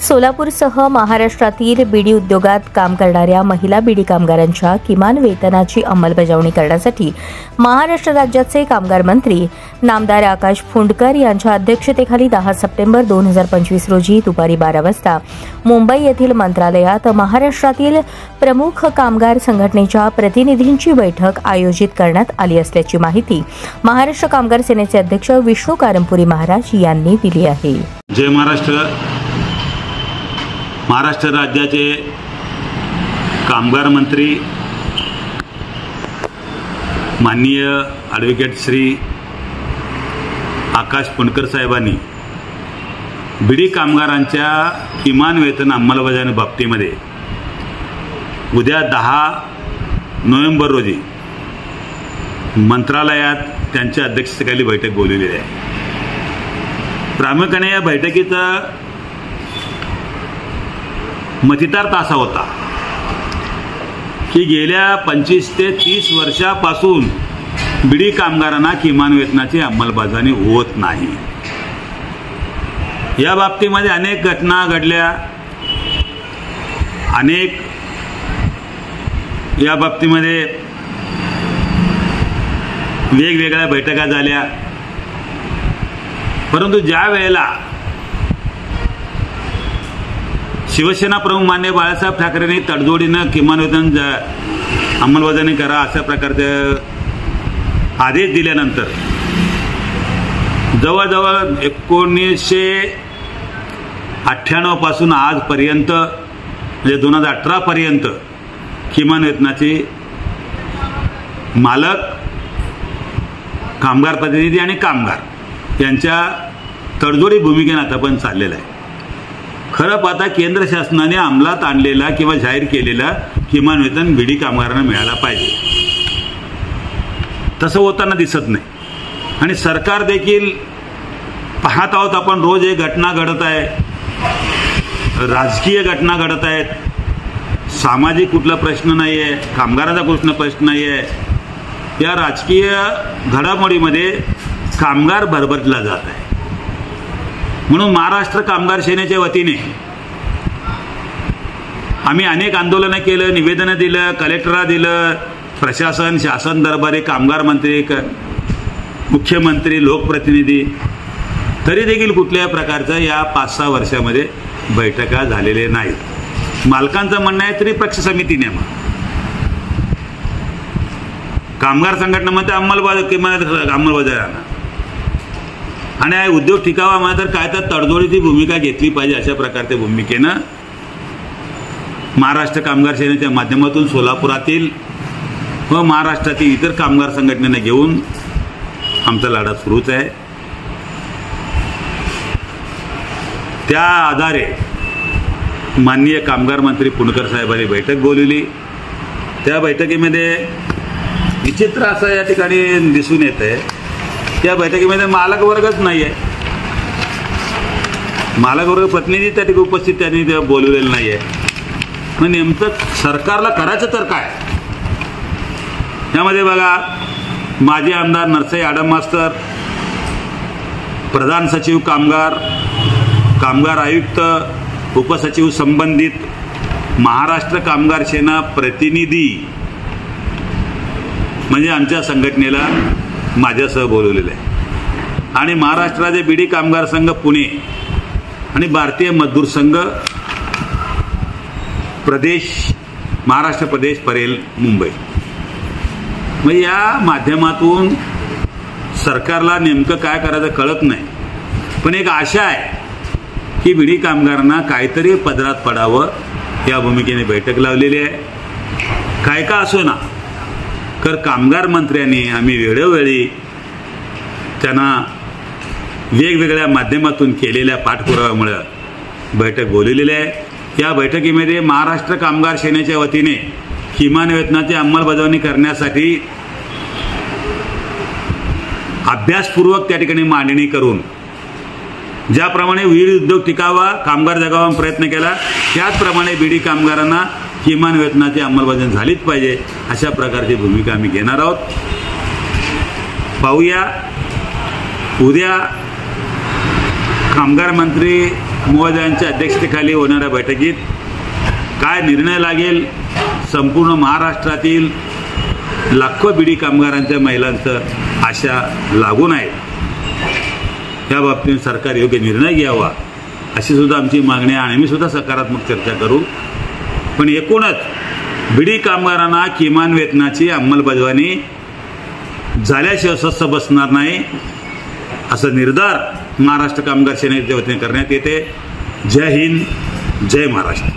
सोलापूरसह महाराष्ट्रातील बीडी उद्योगात काम करणाऱ्या महिला बीडी कामगारांच्या किमान वेतनाची अंमलबजावणी करण्यासाठी महाराष्ट्र राज्याचे कामगार मंत्री नामदार आकाश फुंडकर यांच्या अध्यक्षतेखाली 10 सप्टेंबर 2025 रोजी दुपारी 12 वाजता मुंबई येथील मंत्रालयात महाराष्ट्रातील प्रमुख कामगार संघटनेच्या प्रतिनिधींची बैठक आयोजित करण्यात आली असल्याची माहिती महाराष्ट्र कामगार सेनेचे अध्यक्ष विष्णू कारंपुरी महाराज यांनी दिली आहे। जय महाराष्ट्र राज्याचे कामगार मंत्री माननीय ॲडव्होकेट श्री आकाश फुंडकर साहेबांनी बीडी कामगारांच्या किमान वेतन अंमलबजावणी बाबतीमध्ये उद्या 10 नोव्हेंबर रोजी मंत्रालयात त्यांच्या अध्यक्षतेखाली बैठक बोलवलेली आहे। प्रामुख्याने या बैठकीचा मतितार्थ असा होता की गेल्या 25 ते 30 वर्षापासून बीडी कामगारांना किमान वेतनाची अंमलबजावणी होत नाही। या बाबतीमध्ये अनेक घटना घडल्या, अनेक या बाबतीमध्ये वेगवेगळ्या बैठका झाल्या, परंतु ज्या वेळेला शिवसेना प्रमुख मान्य बाळासाहेब ठाकरेंनी तडजोडीनं किमान वेतन अंमलबजावणी करा अशा प्रकारचे आदेश दिल्यानंतर जवळजवळ 1998 पासून आजपर्यंत म्हणजे 2018 पर्यंत किमान वेतनाची मालक, कामगार प्रतिनिधी आणि कामगार यांच्या तडजोडी भूमिकेने आता पण चाललेला आहे। खरं पाहता केंद्र शासनाने अंमलात आणलेला किंवा जाहीर केलेला किमान वेतन बीडी कामगारांना मिळाला पाहिजे, तसं होताना दिसत नाही। आणि सरकार देखील पाहत आहोत आपण, रोज एक घटना घडत आहे, राजकीय घटना घडत आहेत, सामाजिक कुठला प्रश्न नाही आहे, कामगारांचा कुठला प्रश्न नाही आहे, या राजकीय घडामोडीमध्ये कामगार भरभरला जात आहे। म्हणून महाराष्ट्र कामगार सेनेच्या वतीने आम्ही अनेक आंदोलनं केलं, निवेदनं दिलं, कलेक्टरला दिलं, प्रशासन, शासन दरबारी, कामगार मंत्री, मुख्यमंत्री, लोकप्रतिनिधी, तरी देखील कुठल्याही प्रकारचं या 5-6 वर्षामध्ये बैठका झालेल्या नाहीत। मालकांचं म्हणणं आहे त्रिपक्ष समिती नेमा, कामगार संघटनेमध्ये अंमलबजावणी आणि उद्योग टिकावा म्हणा तर काय तर तडजोडीची भूमिका घेतली पाहिजे, अशा प्रकारच्या भूमिकेनं महाराष्ट्र कामगार सेनेच्या माध्यमातून सोलापुरातील व महाराष्ट्रातील इतर कामगार संघटनेला घेऊन आमचा लढा सुरूच आहे। त्या आधारे माननीय कामगार मंत्री फुंडकर साहेबांनी बैठक बोलवली। त्या बैठकीमध्ये विचित्र असं या ठिकाणी दिसून येत आहे, त्या बैठकीमध्ये मालक वर्गच नाही आहे, मालक वर्ग प्रतिनिधी त्या ठिकाणी उपस्थित त्यांनी बोलवलेलं नाही आहे। मग नेमकं सरकारला करायचं तर काय? यामध्ये बघा, माजी आमदार नरसई आडम मास्तर, प्रधान सचिव कामगार, कामगार आयुक्त, उपसचिव संबंधित, महाराष्ट्र कामगार सेना प्रतिनिधी म्हणजे आमच्या संघटनेला माझ्यासह बोलवलेलं आहे। आणि महाराष्ट्राचे बीडी कामगार संघ पुणे आणि भारतीय मजदूर संघ प्रदेश, महाराष्ट्र प्रदेश परेल मुंबई, मग या माध्यमातून सरकारला नेमकं काय करायचं कळत नाही। पण एक आशा आहे की बीडी कामगारांना काहीतरी पदरात पडावं, या भूमिकेने बैठक लावलेली आहे। काय का असो ना, तर कामगार मंत्र्यांनी आम्ही वेळोवेळी त्यांना वेगवेगळ्या माध्यमातून केलेल्या पाठपुराव्यामुळे बैठक बोलवलेली आहे। या बैठकीमध्ये महाराष्ट्र कामगार सेनेच्या वतीने किमान वेतनाची अंमलबजावणी करण्यासाठी अभ्यासपूर्वक त्या ठिकाणी मांडणी करून ज्याप्रमाणे विविध उद्योग टिकावा, कामगार जगावा प्रयत्न केला, त्याचप्रमाणे बीडी कामगारांना किमान वेतनाची अंमलबजावणी झालीच पाहिजे, अशा प्रकारची भूमिका आम्ही घेणार आहोत। पाहूया उद्या कामगार मंत्री महोदयांच्या अध्यक्षतेखाली होणाऱ्या बैठकीत काय निर्णय लागेल, संपूर्ण महाराष्ट्रातील लाखो बीडी कामगारांच्या महिलांचं आशा लागून आहे, या बाबतीत सरकार योग्य निर्णय घ्यावा अशी सुद्धा आमची मागणी आहे आणि आम्ही सुद्धा सकारात्मक चर्चा करू. पण एकूणच बीडी कामगारांना किमान वेतनाची अंमलबजावणी झाल्याशिवाय स्वस्थ बसणार नाही असा निर्धार महाराष्ट्र कामगार सेनेच्या वतीने करण्यात येते. जय हिंद, जय महाराष्ट्र.